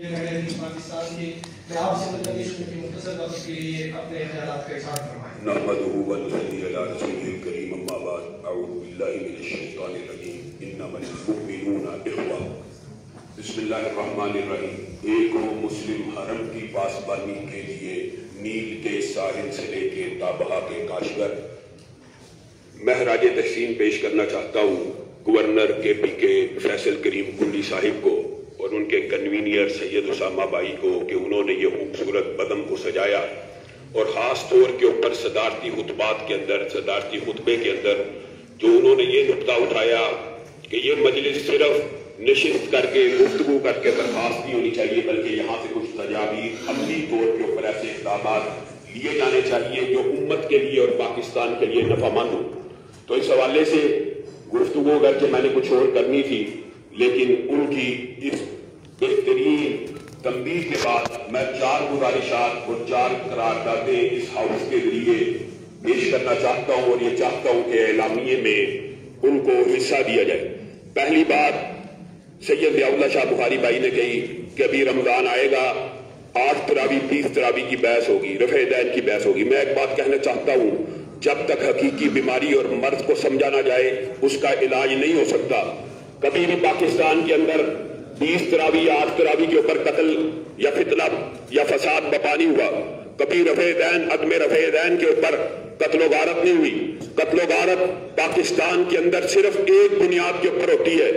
پاکستان کی میں آپ سے متعلق مختصر وقت کے لیے اپنے خیالات کا اظہار فرمائیں۔ نحمده ونصلي على رسوله الكريم اما بعد اعوذ بالله من الشیطان الرجیم انما المؤمنون اخوہ۔ بسم اللہ الرحمن الرحیم۔ ایک مسلم حرم کی پاسبانی کے لیے نیل کے ساحل سے لے کے تابہا کے کاشگر میں خراج تحسین پیش کرنا چاہتا ہوں گورنر کے پی کے فیصل کریم کنڈی صاحب کو اور ان کے کنوینئر سید اسامہ بھائی کو کہ انہوں نے یہ خوبصورت بزم کو سجایا، اور خاص طور کے اوپر صدارتی خطبات کے اندر، صدارتی خطبے کے اندر جو انہوں نے یہ نقطہ اٹھایا کہ یہ مجلس صرف نشست کر کے گفتگو کر کے برخاست نہیں ہونی چاہیے، بلکہ یہاں سے کچھ تجاویز عملی طور کے اوپر ایسے اقدامات لیے جانے چاہیے جو امت کے لیے اور پاکستان کے لیے نفع مند ہو۔ تو اس حوالے سے گفتگو کر کے میں نے کچھ اور کرنی تھی، لیکن ان کی اس بہترین تنبیہ کے بعد میں 4 گزارشات اور 4 قراردادیں اس ہاؤس کے ذریعے پیش کرنا چاہتا ہوں، اور یہ چاہتا ہوں کہ اعلامیے میں ان کو حصہ دیا جائے۔ پہلی بات سید ضیاء اللہ شاہ بخاری بھائی نے کہی کہ ابھی رمضان آئے گا، 8 تراویح 30 تراویح کی بحث ہوگی، رفع دین کی بحث ہوگی۔ میں ایک بات کہنا چاہتا ہوں، جب تک حقیقی بیماری اور مرض کو سمجھا نہ جائے اس کا علاج نہیں ہو سکتا۔ کبھی بھی پاکستان کے اندر 20 تراویح یا 8 تراویح کے اوپر قتل یا فتنہ یا فساد بپا نہیں ہوا۔ کبھی رفع دین، عدم رفع دین کے اوپر قتل و غارت نہیں ہوئی۔ قتل و غارت پاکستان کے اندر صرف ایک بنیاد کے اوپر ہوتی ہے،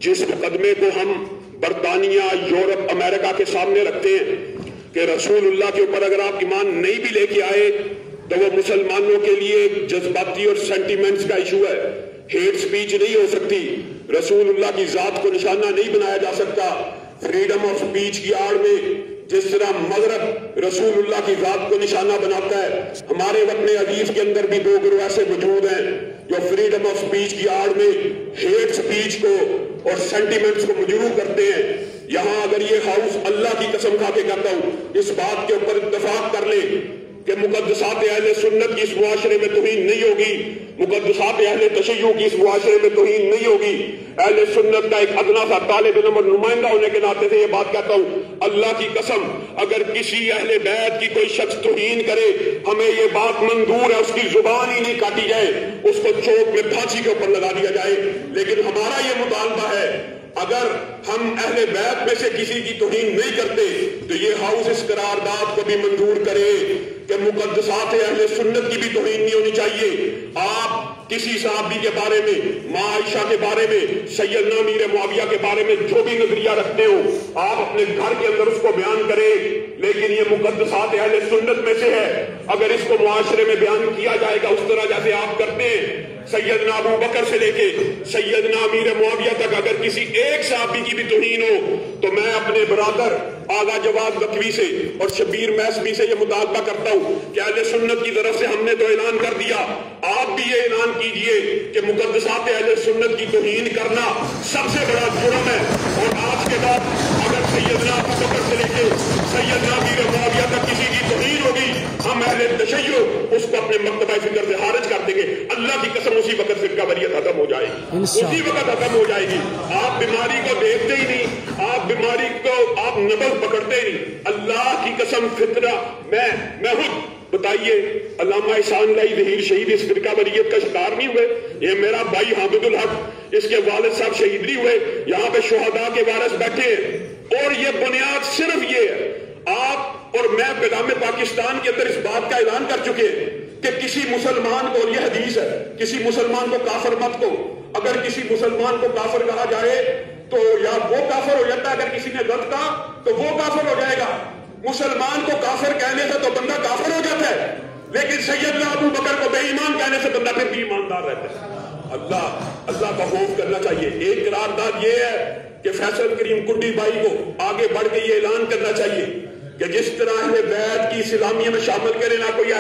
جس مقدمے کو ہم برطانیہ، یورپ، امریکہ کے سامنے رکھتے ہیں کہ رسول اللہ کے اوپر اگر آپ ایمان نہیں بھی لے کے آئے تو وہ مسلمانوں کے لیے جذباتی اور سینٹیمنٹس کا ایشو ہے، ہیٹ سپیچ نہیں ہو سکتی، رسول اللہ کی ذات کو نشانہ نہیں بنایا جا سکتا۔ فریڈم آف سپیچ کی آڑ میں جس طرح مغرب رسول اللہ کی ذات کو نشانہ بناتا ہے، ہمارے وطن عزیز کے اندر بھی 2 گروہ ایسے موجود ہیں جو فریڈم آف سپیچ کی آڑ میں ہیٹ سپیچ کو اور سینٹیمنٹس کو مجروح کرتے ہیں۔ یہاں اگر یہ ہاؤس اللہ کی قسم کھا کے کہتا ہوں اس بات کے اوپر اتفاق کر لے کہ مقدسات اہل سنت کی اس معاشرے میں توہین نہیں ہوگی، مقدسات اہل تشیع کی اس معاشرے میں توہین نہیں ہوگی، اہل سنت کا ایک ادنا سا طالب علم اور نمائندہ ہونے کے ناطے سے یہ بات کہتا ہوں، اللہ کی قسم اگر کسی اہل بیت کی کوئی شخص توہین کرے ہمیں یہ بات منظور ہے اس کی زبان ہی نہیں کاٹی جائے، اس کو چوک میں پھانسی کے اوپر لگا دیا جائے۔ لیکن ہمارا یہ مطالبہ ہے اگر ہم اہل بیت میں سے کسی کی توہین نہیں کرتے تو یہ ہاؤس اس قرارداد کو بھی منظور کرے کہ مقدسات اہل سنت کی بھی توہین نہیں ہونی چاہیے۔ آپ کسی صحابی کے بارے میں، ماں عائشہ کے بارے میں، سیدنا امیر معاویہ کے بارے میں جو بھی نظریہ رکھتے ہو آپ اپنے گھر کے اندر اس کو بیان کریں، لیکن یہ مقدسات اہل سنت میں سے ہے، اگر اس کو معاشرے میں بیان کیا جائے گا اس طرح جیسے آپ کرتے ہیں، سیدنا ابو بکر سے لے کے سیدنا امیر معاویہ تک اگر کسی ایک صحابی کی بھی توہین ہو تو میں اپنے برادر آغا جواد لکھوی سے اور شبیر محسبی سے یہ مطالبہ کرتا ہوں کہ اہل سنت کی طرف سے ہم نے تو اعلان کر دیا، آپ بھی یہ اعلان کیجئے کہ مقدسات اہل سنت کی توہین کرنا سب سے بڑا جرم ہے، اور آج کے بعد اگر سیدنا ابو بکر سے لے کے سیدنا امیر معاویہ تک کسی کی توہین ہوگی ہم اہل تشیع اس کو اپنے مکتبہ فکر سے خارج کر دیں گے۔ اللہ کی قسم اسی وقت فرقہ واریت ختم ہو جائے گی، اسی وقت ختم ہو جائے گی۔ آپ بیماری کو دیکھتے ہی نہیں، آپ بیماری کو آپ نبض پکڑتے ہی نہیں۔ اللہ کی قسم فطرہ میں خود بتائیے علامہ احسان اللہ ظہیر شہید اس فرقہ واریت کا شکار نہیں ہوئے؟ یہ میرا بھائی حامد الحق اس کے والد صاحب شہید نہیں ہوئے؟ یہاں پہ شہداء کے وارث بیٹھے ہیں، اور یہ بنیاد صرف یہ ہے۔ آپ اور میں پیغام پاکستان کے اندر اس بات کا اعلان کر چکے ہیں کہ کسی مسلمان کو، اور یہ حدیث ہے، کسی مسلمان کو کافر مت کو، اگر کسی مسلمان کو کافر کہا جائے تو یا وہ کافر ہو جاتا ہے، اگر کسی نے غلط کہا تو وہ کافر ہو جائے گا۔ مسلمان کو کافر کہنے سے تو بندہ کافر ہو جاتا ہے، لیکن سیدنا ابو بکر کو بے ایمان کہنے سے بندہ پھر بھی ایماندار رہتا ہے۔ اللہ کا خوف کرنا چاہیے۔ ایک قرارداد یہ ہے کہ فیصل کریم کنڈی بھائی کو آگے بڑھ کے یہ اعلان کرنا چاہیے کہ جس طرح اہل بیت کی اسلامیہ میں شامل کرے نہ کوئی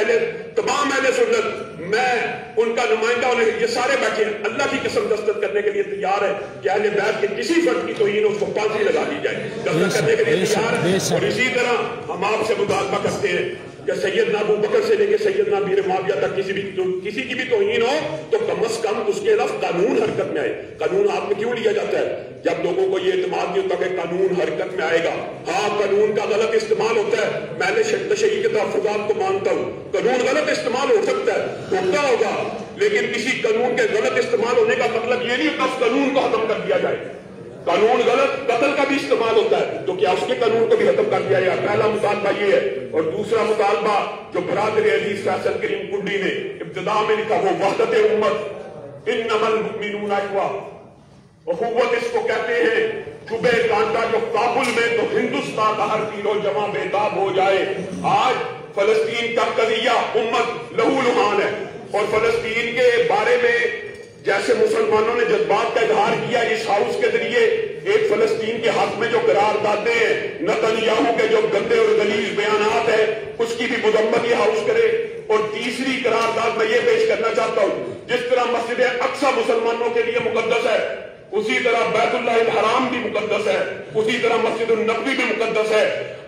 تمام اہل سنت، میں ان کا نمائندہ ہونے یہ سارے بیٹھے ہیں، اللہ کی قسم دستخط کرنے کے لیے تیار ہے کہ اہل بیت کے کسی فرد کی توہین اس کو پھانسی لگا دی جائے، دستخط کرنے کے لیے تیار ہے۔ اور اسی طرح ہم آپ سے مطالبہ کرتے ہیں کہ سیدنا ابو بکر سے لے کے سیدنا امیر معاویہ تک کسی کی بھی توہین ہو تو کم از کم اس کے خلاف قانون حرکت میں آئے. قانون ہاتھ میں کیوں لیا جاتا ہے؟ جب لوگوں کو یہ اعتماد نہیں ہوتا کہ قانون حرکت میں آئے گا. ہاں قانون کا غلط استعمال ہوتا ہے, میں نے تشیع کے تحفظات کو مانتا ہوں, قانون غلط استعمال ہو سکتا ہے, ہوتا ہوگا, لیکن کسی قانون کے غلط استعمال ہونے کا مطلب یہ نہیں ہوتا اس قانون کو ختم کر دیا جائے. قانون غلط قتل کا بھی استعمال ہوتا ہے تو کیا اس کے قانون کو بھی ختم کر دیا جائے؟ پہلا مطالبہ یہ ہے. اور دوسرا مطالبہ جو برادر عزیز فیصل کریم کنڈی نے ابتدا میں لکھا وہ وحدت امت, انما المؤمنون اخوہ, اخوت اس کو کہتے ہیں. چبے کانٹا جو کابل میں تو ہندوستان کا ہر تیر و جمع بےتاب ہو جائے. آج فلسطین کا قضیہ امت لہو لہان ہے اور فلسطین کے بارے میں جیسے مسلمانوں نے جذبات کا اظہار کیا اس ہاؤس کے ذریعے ایک فلسطین کے حق میں جو قرار دادیں ہیں, نتنیاہو کے جو گندے اور غلیظ بیانات ہیں اس کی بھی مذمت یہ ہاؤس کرے. اور تیسری قرارداد میں یہ پیش کرنا چاہتا ہوں, جس طرح مسجد اقصی مسلمانوں کے لیے مقدس ہے اسی طرح بیت اللہ الحرام بھی مقدس ہے, اسی طرح مسجد النبوی بھی مقدس ہے.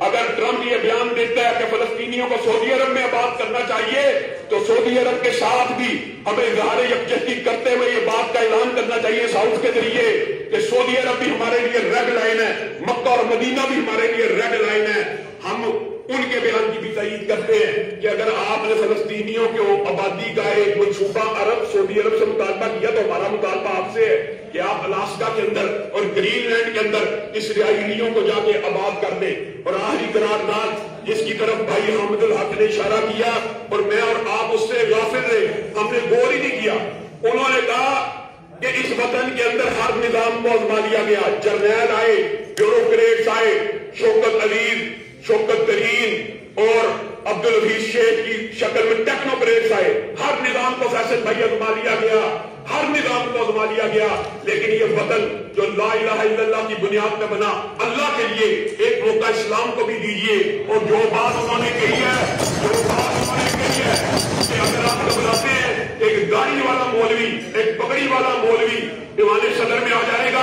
اگر ٹرمپ یہ بیان دیتا ہے کہ فلسطینیوں کو سعودی عرب میں آباد کرنا چاہیے تو سعودی عرب کے ساتھ بھی ہمیں اظہار یکجہتی کرتے ہوئے یہ بات کا اعلان کرنا چاہیے اس ہاؤس کے ذریعے کہ سعودی عرب بھی ہمارے لیے ریڈ لائن ہے, مکہ اور مدینہ بھی ہمارے لیے ریڈ لائن ہے. ہم ان کے بیان کی بھی تائید کرتے ہیں کہ اگر آپ نے فلسطینیوں کے آبادی کا ایک منصوبہ سعودی عرب سے مطالبہ کیا تو ہمارا مطالبہ آپ سے ہے کہ آپ الاسکا کے اندر اور گرین لینڈ کے اندر اسرائیلیوں کو جا کے آباد کر دیں. اور آخری قرارداد جس کی طرف بھائی حامد الحق نے اشارہ کیا اور میں اور آپ اس سے غافل رہے, ہم نے غور ہی نہیں کیا. انہوں نے کہا کہ اس وطن کے اندر ہر نظام کو آزما لیا گیا. جرنیل آئے, بیوروکریٹس آئے, شوکت عزیز, شوکت ترین اور عبدالحفیظ شیخ کی شکل میں ٹیکنوکریٹس آئے. ہر نظام کو فیصل بھائی آزما لیا گیا, ہر نظام کو آزما لیا گیا. لیکن یہ وطن جو لا الہ الا اللہ کی بنیاد پہ بنا, اللہ کے لیے ایک موقع اسلام کو بھی دیجیے. اور جو بات انہوں نے کہی ہے کہ اگر آپ گھبراتے ہیں ایک گاڑی والا مولوی, ایک پگڑی والا مولوی ایوان صدر میں آ جائے گا.